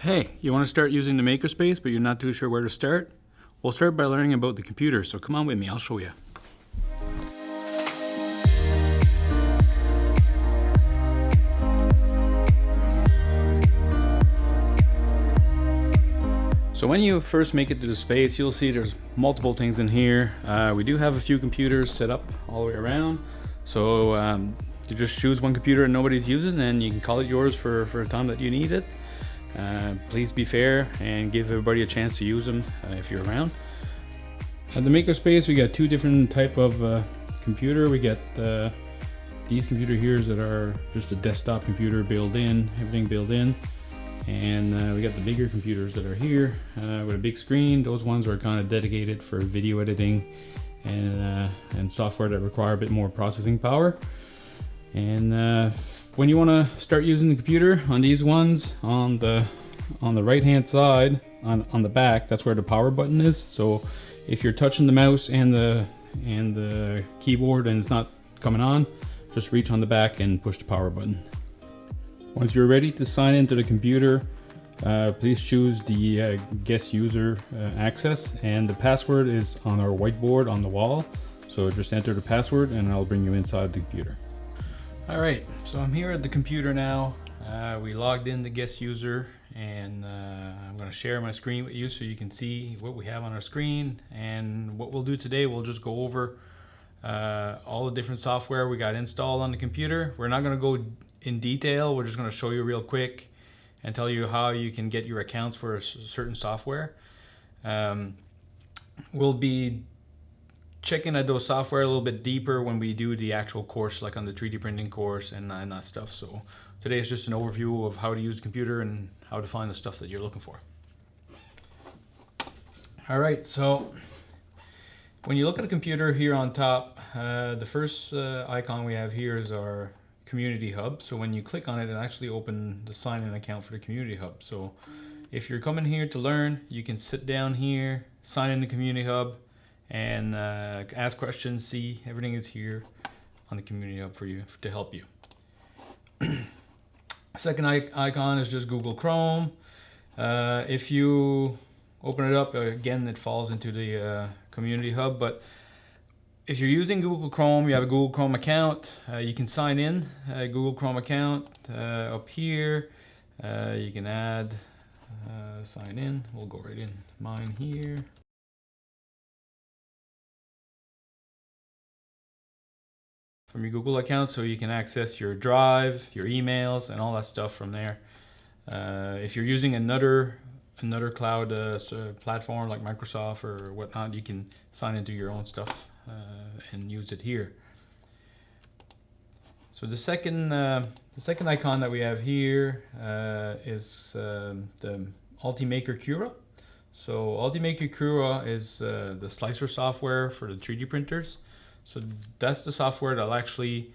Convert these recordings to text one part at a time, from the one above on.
Hey, you want to start using the Makerspace, but you're not too sure where to start? We'll start by learning about the computer, so come on with me, I'll show you. So when you first make it to the space, you'll see there's multiple things in here. We do have a few computers set up all the way around. So you just choose one computer and nobody's using, and you can call it yours for a time that you need it. Please be fair and give everybody a chance to use them if you're around. At the Makerspace, we got two different type of computer. We got these computer here that are just a desktop computer built in, everything built in. And we got the bigger computers that are here with a big screen. Those ones are kind of dedicated for video editing and software that require a bit more processing power. And when you want to start using the computer on these ones, on the right hand side, on the back, that's where the power button is. So if you're touching the mouse and the keyboard and it's not coming on, just reach on the back and push the power button. Once you're ready to sign into the computer, please choose the guest user access, and the password is on our whiteboard on the wall. So just enter the password and I'll bring you inside the computer. Alright, so I'm here at the computer now. We logged in the guest user, and I'm going to share my screen with you so you can see what we have on our screen. And what we'll do today, we'll just go over all the different software we got installed on the computer. We're not going to go in detail, we're just going to show you real quick and tell you how you can get your accounts for a certain software. We'll be checking at those software a little bit deeper when we do the actual course, like on the 3D printing course and that stuff. So today is just an overview of how to use the computer and how to find the stuff that you're looking for. All right, so when you look at a computer here on top, the first icon we have here is our Community Hub. So when you click on it, it actually opens the sign-in account for the Community Hub. So if you're coming here to learn, you can sit down here, sign in the Community Hub, and ask questions. See, everything is here on the Community Hub for you, to help you. Second icon is just Google Chrome. If you open it up, again, it falls into the Community Hub, but if you're using Google Chrome, you have a Google Chrome account, you can sign in a Google Chrome account up here. You can add sign in. We'll go right in mine here. From your Google account, so you can access your Drive, your emails, and all that stuff from there. If you're using another cloud platform like Microsoft or whatnot, you can sign into your own stuff and use it here. So the second icon that we have here is the Ultimaker Cura. So Ultimaker Cura is the slicer software for the 3D printers. So that's the software that'll actually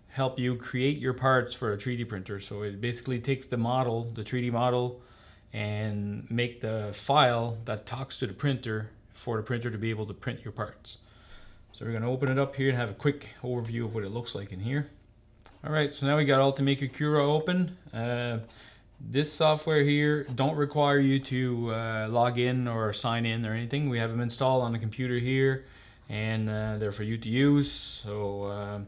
help you create your parts for a 3D printer. So it basically takes the model, the 3D model, and make the file that talks to the printer for the printer to be able to print your parts. So we're going to open it up here and have a quick overview of what it looks like in here. Alright, so now we got Ultimaker Cura open. This software here don't require you to log in or sign in or anything. We have them installed on the computer here, and they're for you to use. So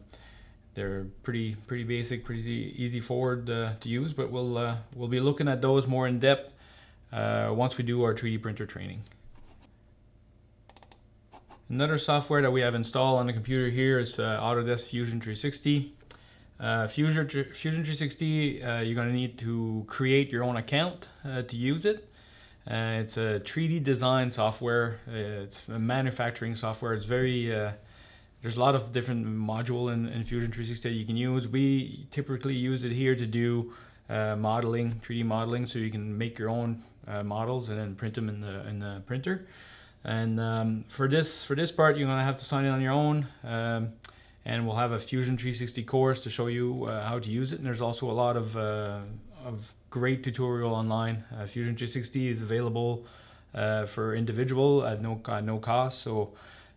they're pretty basic, pretty easy forward to use, but we'll be looking at those more in depth once we do our 3D printer training. Another software that we have installed on the computer here is Autodesk Fusion 360. Fusion 360, you're going to need to create your own account to use it. It's a 3D design software. It's a manufacturing software. It's very there's a lot of different module in Fusion 360 that you can use. We typically use it here to do modeling, 3D modeling, so you can make your own models and then print them in the printer. And for this part, you're gonna have to sign in on your own, and we'll have a Fusion 360 course to show you how to use it. And there's also a lot of great tutorial online. Fusion 360 is available for individual at no cost. So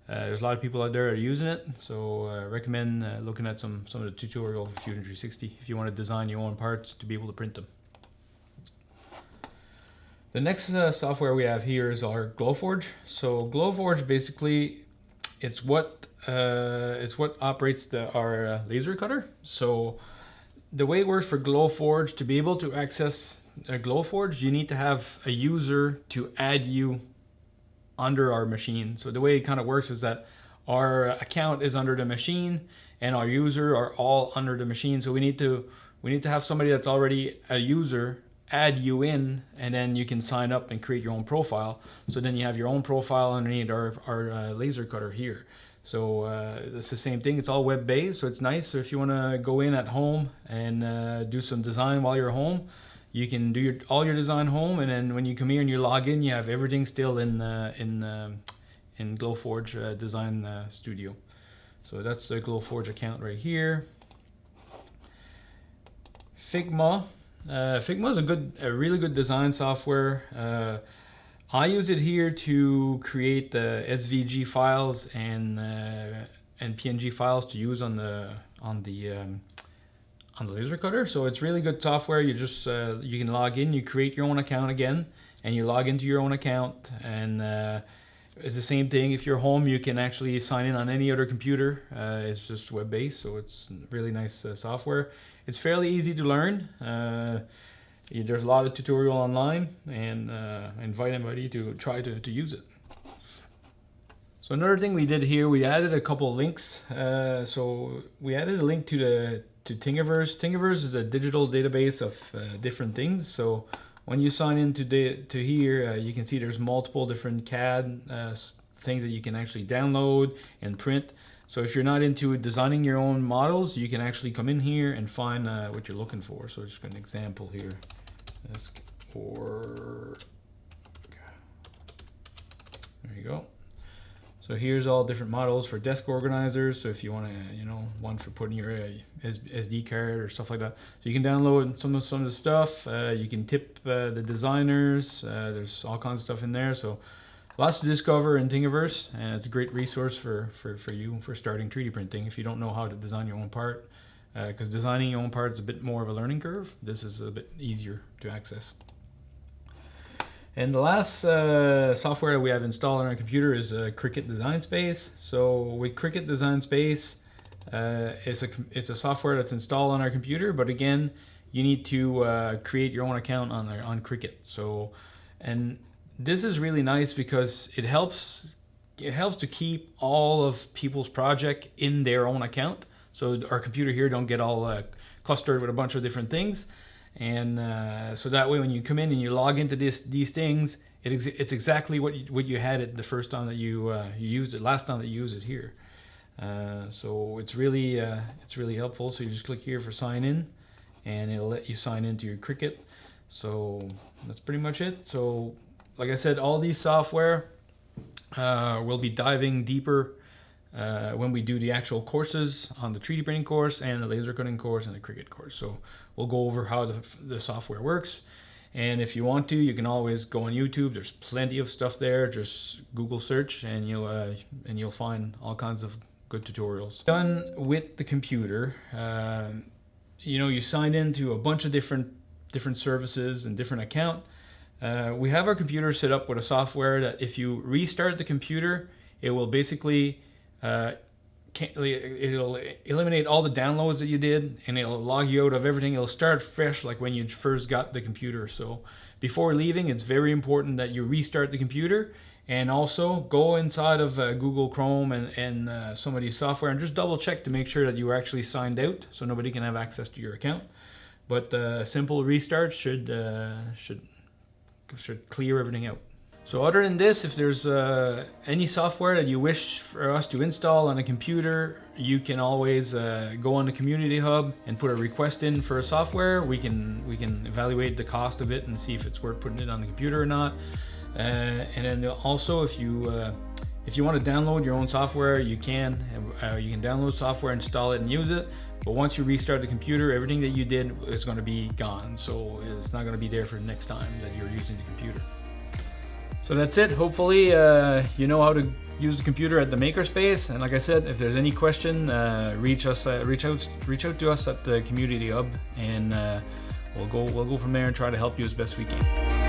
there's a lot of people out there that are using it. So I recommend looking at some of the tutorial of Fusion 360 if you want to design your own parts to be able to print them. The next software we have here is our Glowforge. So Glowforge basically, it's what operates our laser cutter. So the way it works for Glowforge, to be able to access Glowforge, you need to have a user to add you under our machine. So the way it kind of works is that our account is under the machine and our user are all under the machine. So we need to have somebody that's already a user add you in, and then you can sign up and create your own profile. So then you have your own profile underneath our laser cutter here. So it's the same thing. It's all web-based, so it's nice. So if you want to go in at home and do some design while you're home, you can do all your design home, and then when you come here and you log in, you have everything still in Glowforge Design Studio. So that's the Glowforge account right here. Figma. Figma is a really good design software. I use it here to create the SVG files and PNG files to use on the laser cutter. So it's really good software. You just you can log in, you create your own account again, and you log into your own account, and it's the same thing. If you're home, you can actually sign in on any other computer. It's just web-based, so it's really nice software. It's fairly easy to learn. There's a lot of tutorial online, and I invite anybody to try to use it. So another thing we did here, we added a couple links. So we added a link to Thingiverse. Thingiverse is a digital database of different things. So when you sign into here, you can see there's multiple different CAD things that you can actually download and print. So if you're not into designing your own models, you can actually come in here and find what you're looking for. So just an example here. There you go. So here's all different models for desk organizers. So if you want to, one for putting your SD card or stuff like that. So you can download some of the stuff. You can tip the designers. There's all kinds of stuff in there. So lots to discover in Thingiverse, and it's a great resource for you for starting 3D printing if you don't know how to design your own part. Because designing your own part is a bit more of a learning curve. This is a bit easier to access. And the last software that we have installed on our computer is Cricut Design Space. So with Cricut Design Space, it's a software that's installed on our computer, but again, you need to create your own account on Cricut. So, and this is really nice because it helps to keep all of people's project in their own account. So our computer here don't get all clustered with a bunch of different things. And so that way when you come in and you log into these things, it's exactly what you had it the first time that you used it, last time that you used it here. So it's really helpful. So you just click here for sign in, and it'll let you sign into your Cricut. So that's pretty much it. So like I said, all these software we'll be diving deeper when we do the actual courses on the 3D printing course and the laser cutting course and the Cricut course. So we'll go over how the software works. And if you want to, you can always go on YouTube. There's plenty of stuff there. Just Google search and you'll find all kinds of good tutorials. Done with the computer, you signed into a bunch of different services and different account. We have our computer set up with a software that if you restart the computer, it will basically it'll eliminate all the downloads that you did, and it'll log you out of everything. It'll start fresh like when you first got the computer. So before leaving, it's very important that you restart the computer, and also go inside of Google Chrome and some of these software and just double check to make sure that you were actually signed out so nobody can have access to your account. But a simple restart should clear everything out. So other than this, if there's any software that you wish for us to install on a computer, you can always go on the Community Hub and put a request in for a software. We can evaluate the cost of it and see if it's worth putting it on the computer or not. And then also, if you want to download your own software, you can download software, install it, and use it. But once you restart the computer, everything that you did is going to be gone. So it's not going to be there for the next time that you're using the computer. So that's it. Hopefully you know how to use the computer at the Makerspace. And like I said, if there's any question, reach out to us at the Community Hub, and we'll go from there and try to help you as best we can.